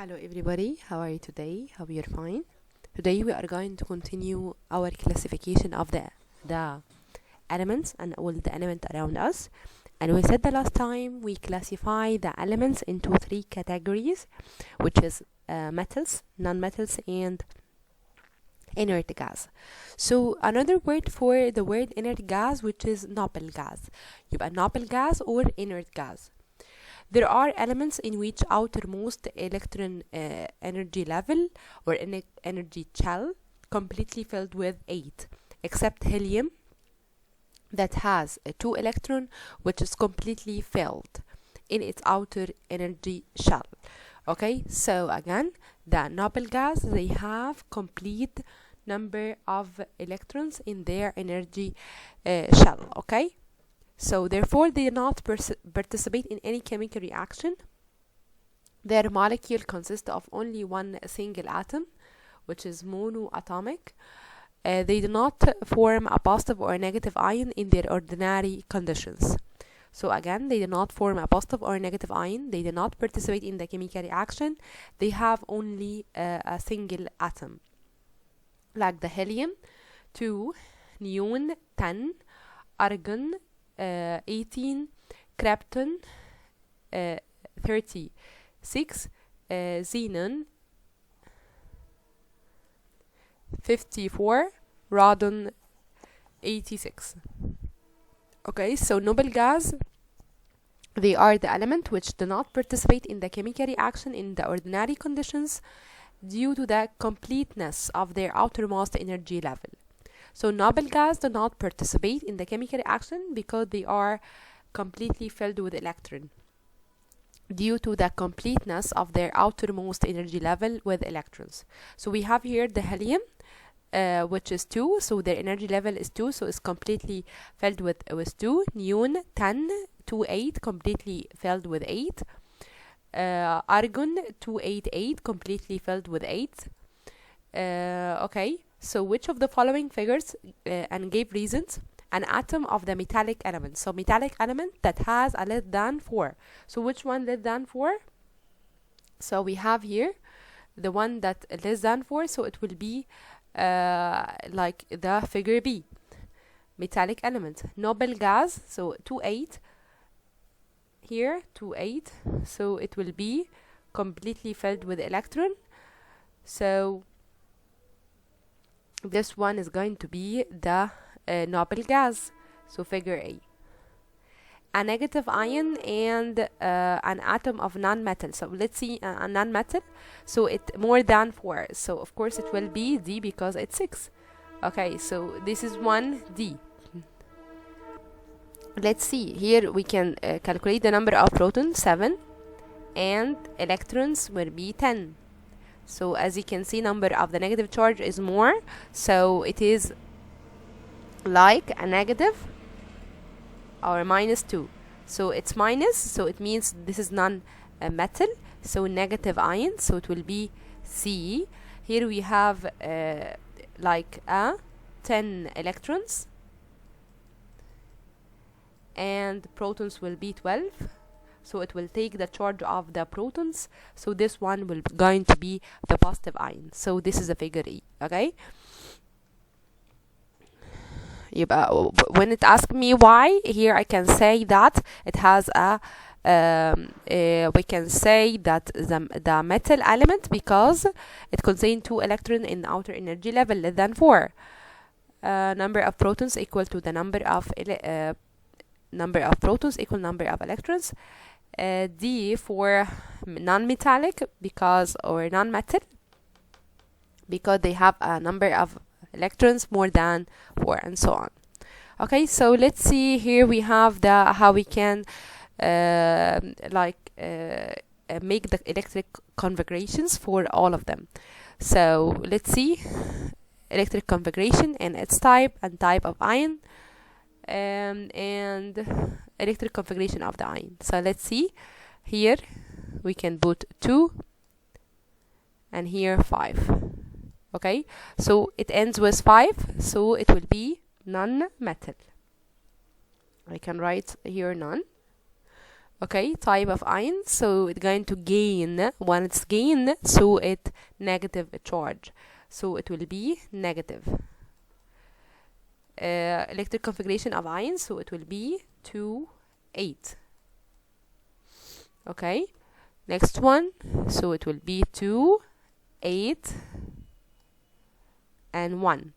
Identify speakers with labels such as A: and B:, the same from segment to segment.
A: Hello everybody, how are you today? Hope you're fine. Today we are going to continue our classification of the elements and all the elements around us. And we said the last time we classify the elements into three categories, which is metals, non-metals, and inert gas. So another word for the word inert gas, which is noble gas. يبقى noble gas or inert gas. There are elements in which outermost electron energy level or energy shell completely filled with 8, except helium that has a 2 electron, which is completely filled in its outer energy shell. Okay, so again, the noble gas, they have complete number of electrons in their energy shell. Okay, so therefore they do not participate in any chemical reaction. Their molecule consists of only one single atom, which is monoatomic. They do not form a positive or negative ion in their ordinary conditions. So again, they do not form a positive or negative ion. They do not participate in the chemical reaction. They have only a single atom, like the helium 2, neon 10, argon 18, krypton 36, xenon 54, radon 86. Okay, so noble gas, they are the element which do not participate in the chemical reaction in the ordinary conditions due to the completeness of their outermost energy level. So noble gas do not participate in the chemical reaction because they are completely filled with electron due to the completeness of their outermost energy level with electrons. So we have here the helium, which is 2, so their energy level is 2, so it's completely filled with 2. Neon 10, 2, 8, completely filled with 8. Argon 288, completely filled with 8. Okay, so which of the following figures and gave reasons an atom of the metallic element? So metallic element that has a less than 4. So which one less than 4? So we have here the one that less than 4, so it will be like the figure B, metallic element. Noble gas, so 28 here, 28, so it will be completely filled with electron. So this one is going to be the noble gas, so figure A. A negative ion and an atom of non-metal. So let's see a non-metal, so it more than 4, so of course it will be D because it's 6. Okay, so this is 1D. Let's see, here we can calculate the number of protons, 7, and electrons will be 10. So as you can see, number of the negative charge is more, so it is like a negative or minus 2. So it's minus, so it means this is non-metal, so negative ion, so it will be C. Here we have like 10 electrons, and protons will be 12, so it will take the charge of the protons, so this one will going to be the positive ion. So this is a figure E. Okay, when it asks me why, here I can say that it has a we can say that the metal element because it contains 2 electrons in outer energy level less than 4. Number of protons equal to the number of protons equal number of electrons. D for non-metallic because, or non-metal, because they have a number of electrons more than 4, and so on. Okay, so let's see, here we have the how we can make the electric configurations for all of them. So let's see, electric configuration and its type and type of ion, and electric configuration of the ion. So let's see, here we can put 2 and here 5. Okay, so it ends with 5, so it will be non-metal. I can write here none. okay, type of ion, so it's going to gain, when it's gain, so it negative charge, so it will be negative. Electric configuration of ion, so it will be 2, 8. Okay, next one, so it will be 2, 8 and 1,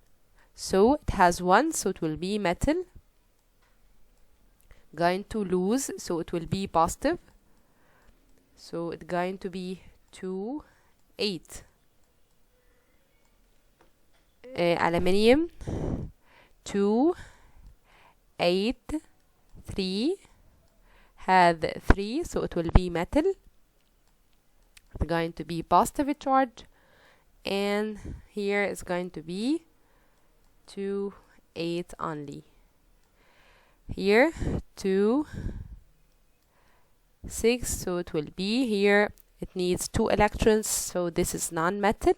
A: so it has 1, so it will be metal. Going to lose, so it will be positive, so it's going to be 2, 8. Aluminium, 2, 8, 3, had 3, so it will be metal. It's going to be positive charge, and here is going to be 2, 8 only. Here 2, 6, so it will be here, it needs 2 electrons, so this is non-metal,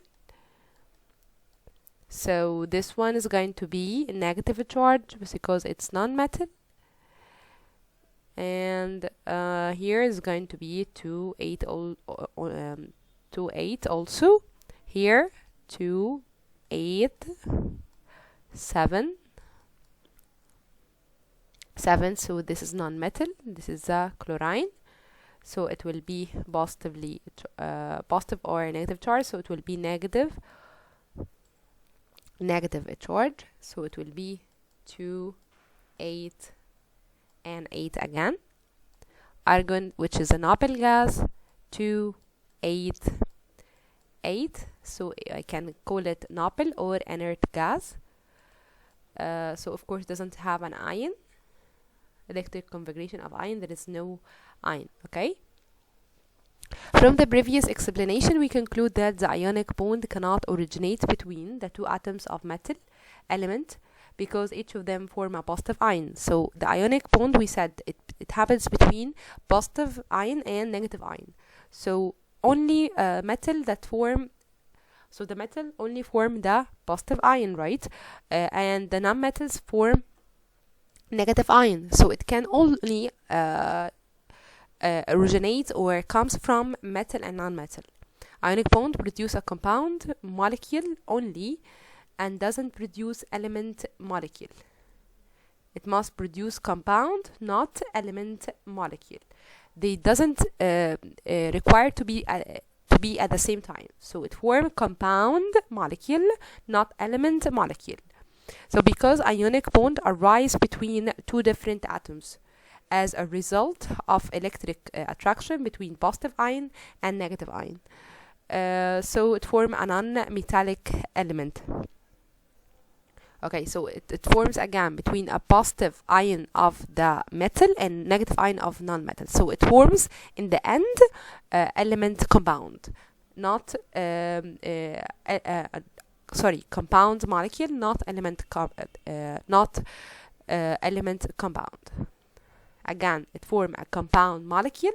A: so this one is going to be negative charge because it's non-metal. And here is going to be 2, 8, 2, 8 also. Here 2, 8, 7, 7, so this is non-metal, this is a chlorine, so it will be positively positive or negative charge, so it will be negative charge, so it will be 2, 8 and 8 again. Argon, which is a noble gas, 2, 8, 8, so I can call it noble or inert gas. So of course doesn't have an ion. Electric configuration of ion, there is no ion. Okay, from the previous explanation we conclude that the ionic bond cannot originate between the 2 atoms of metal element because each of them form a positive ion. So the ionic bond, we said it happens between positive ion and negative ion. So only metal that form, so the metal only form the positive ion, right? And the non-metals form negative ion, so it can only originate or comes from metal and non-metal. Ionic bond produce a compound molecule only and doesn't produce element molecule. It must produce compound, not element molecule. They doesn't require to be at the same time, so it form compound molecule, not element molecule. So because ionic bond arise between 2 different atoms as a result of electric attraction between positive ion and negative ion, so it form a non-metallic element. Okay, so it forms again between a positive ion of the metal and negative ion of non-metal, so it forms in the end element compound, not compound molecule, not element element compound. Again, it form a compound molecule,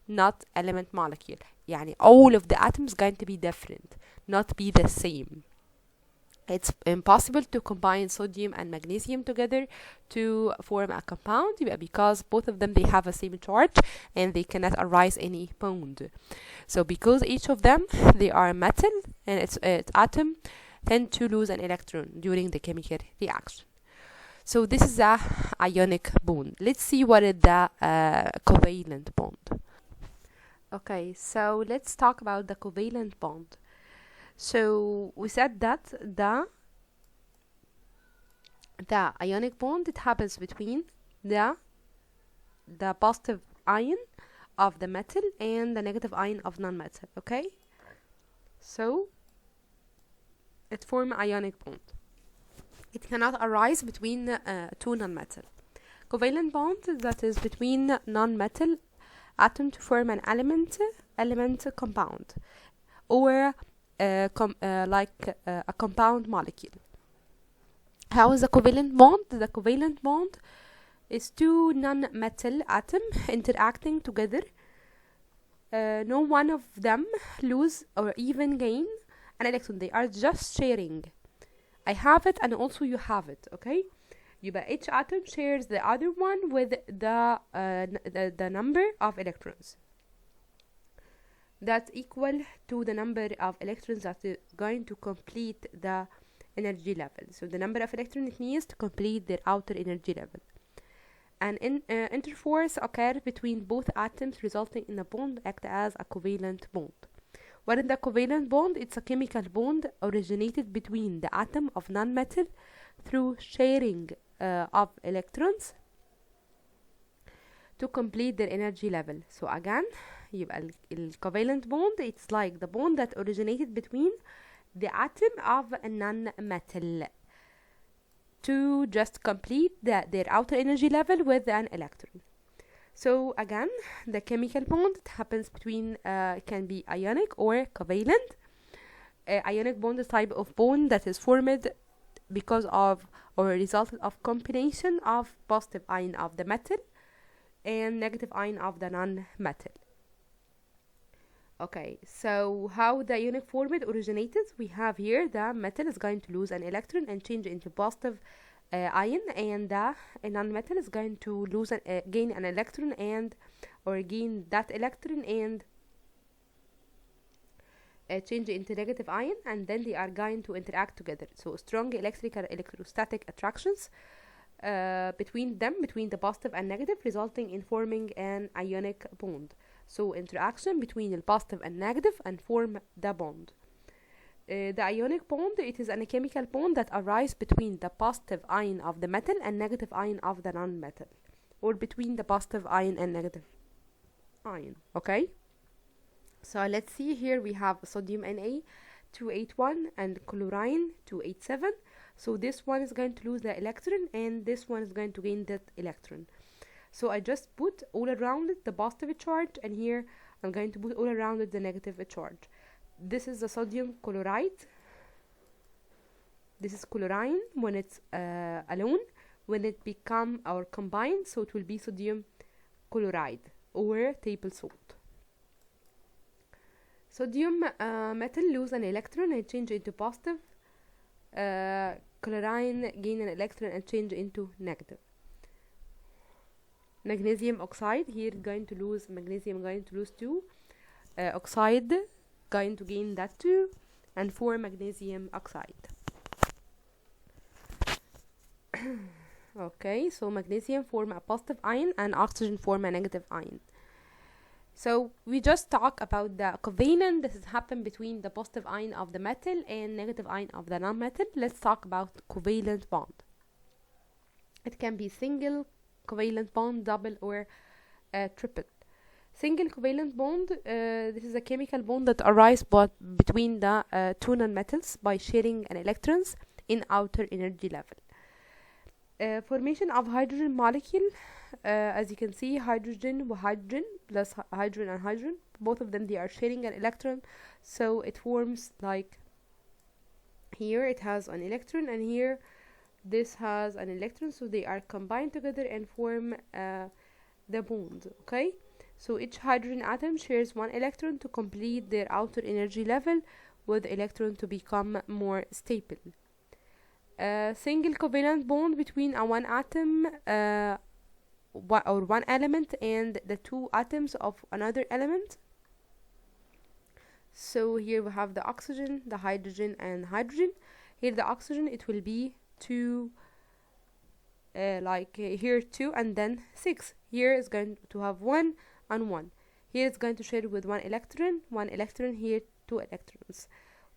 A: not element molecule. يعني all of the atoms going to be different, not be the same. It's impossible to combine sodium and magnesium together to form a compound because both of them, they have the same charge and they cannot arise any bond. So because each of them, they are metal and its atom tend to lose an electron during the chemical reaction. So this is the ionic bond. Let's see what is the covalent bond. Okay, so let's talk about the covalent bond. So we said that the ionic bond, it happens between the positive ion of the metal and the negative ion of non-metal. Okay, so it forms ionic bond. It cannot arise between 2 non-metal. Covalent bond, that is between non-metal atom to form an element compound, or like a compound molecule. How is the covalent bond? The covalent bond is 2 non-metal atoms interacting together. No one of them lose or even gain an electron. They are just sharing. I have it and also you have it. Okay, يبقى each atom shares the other one with the number of electrons that's equal to the number of electrons that is going to complete the energy level. So the number of electrons it needs to complete their outer energy level. An interforce occurs between both atoms, resulting in a bond act as a covalent bond. What is the covalent bond? It's a chemical bond originated between the atom of nonmetal through sharing of electrons to complete their energy level. So again, يبقى covalent bond, it's like the bond that originated between the atom of a non-metal to just complete their outer energy level with an electron. So again, the chemical bond happens between can be ionic or covalent. Ionic bond is type of bond that is formed because of or resulted of combination of positive ion of the metal and negative ion of the non-metal. Okay, so how the ionic formula originated? We have here the metal is going to lose an electron and change into positive ion, and the non-metal is going to lose gain an electron and or gain that electron and change into negative ion, and then they are going to interact together. So strong electrical electrostatic attractions between the positive and negative, resulting in forming an ionic bond. So interaction between the positive and negative and form the bond. The ionic bond, it is a chemical bond that arises between the positive ion of the metal and negative ion of the non-metal, or between the positive ion and negative ion. Okay, so let's see here we have sodium Na 281 and chlorine 287. So this one is going to lose the electron and this one is going to gain that electron. So I just put all around it the positive charge, and here I'm going to put all around it the negative charge. This is the sodium chloride. This is chlorine when it's alone. When it become or combined, so it will be sodium chloride or table salt. Sodium metal lose an electron and change into positive. Chlorine gain an electron and change into negative. Magnesium oxide, here going to lose magnesium, going to lose 2. Oxide going to gain that 2 and 4 magnesium oxide. Okay, so magnesium form a positive ion and oxygen form a negative ion. So we just talk about the covalent. This has happened between the positive ion of the metal and negative ion of the non-metal. Let's talk about covalent bond. It can be single covalent bond, double, or triple. Single covalent bond, this is a chemical bond that arises between the two non-metals by sharing an electrons in outer energy level. Formation of hydrogen molecule, as you can see, hydrogen plus hydrogen and hydrogen, both of them they are sharing an electron, so it forms like here it has an electron and here this has an electron, so they are combined together and form the bond. Okay, so each hydrogen atom shares one electron to complete their outer energy level, with the electron to become more stable. Single covalent bond between one atom or one element and the two atoms of another element. So here we have the oxygen, the hydrogen, and hydrogen. Here the oxygen, it will be 2, here 2 and then 6. Here is going to have 1 and 1. Here it's going to share with one electron, here 2 electrons,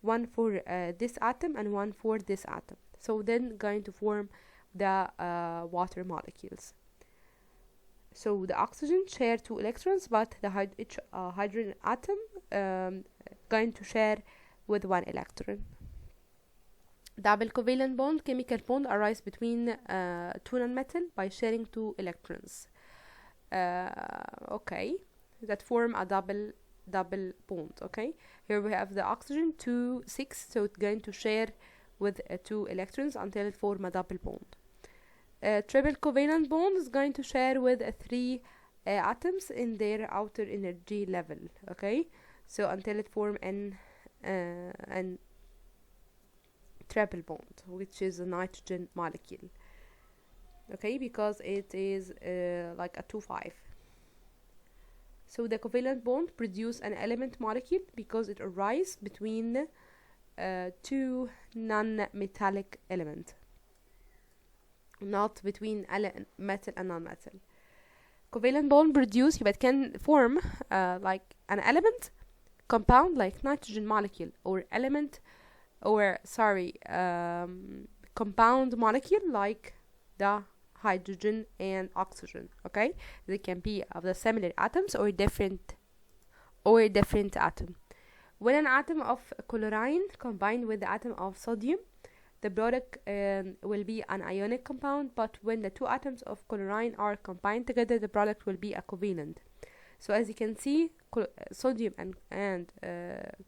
A: one for this atom and one for this atom. So then going to form the water molecules. So the oxygen share 2 electrons, but the each hydrogen atom going to share with 1 electron. Double covalent bond, chemical bond arises between two non-metal by sharing 2 electrons. Okay, that form a double bond. Okay, here we have the oxygen 2 6, so it's going to share with 2 electrons until it form a double bond. Triple covalent bond is going to share with 3 atoms in their outer energy level. Okay, so until it form an triple bond, which is a nitrogen molecule. okay, because it is like a 2-5. So the covalent bond produce an element molecule because it arises between two non-metallic elements, not between metal and non-metal. Covalent bond produce, but can form like an element compound like nitrogen molecule, or element, or sorry, compound molecule like the hydrogen and oxygen. Okay, they can be of the similar atoms or different atom. When an atom of chlorine combined with the atom of sodium, the product will be an ionic compound, but when the two atoms of chlorine are combined together, the product will be a covalent. So as you can see, sodium and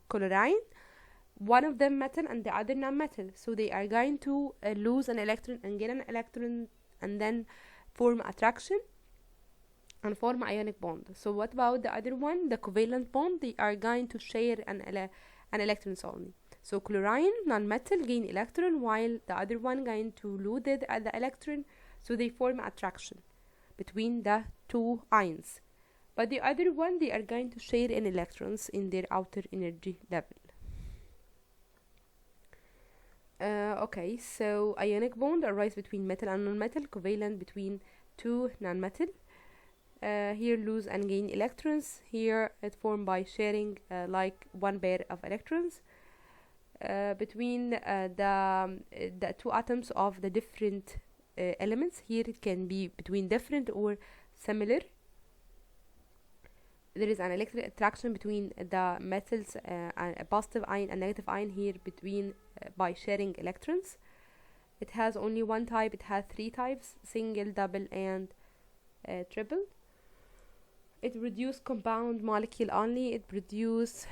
A: chlorine, one of them metal and the other non-metal, so they are going to lose an electron and gain an electron, and then form attraction and form ionic bond. So what about the other one, the covalent bond? They are going to share an electrons only. So chlorine, non-metal, gain electron, while the other one going to lose the electron, so they form attraction between the two ions. But the other one, they are going to share in electrons in their outer energy level. Okay, so ionic bond arise between metal and non-metal, covalent between two non-metal. Here lose and gain electrons. Here it formed by sharing like one pair of electrons between the two atoms of the different elements. Here it can be between different or similar. There is an electric attraction between the metals, a positive ion and negative ion here between by sharing electrons. It has only one type. It has 3 types: single, double, and triple. It produces compound molecule only. It produces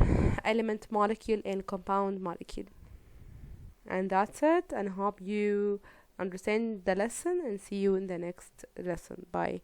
A: element molecule and compound molecule. And that's it, and hope you understand the lesson, and see you in the next lesson. Bye.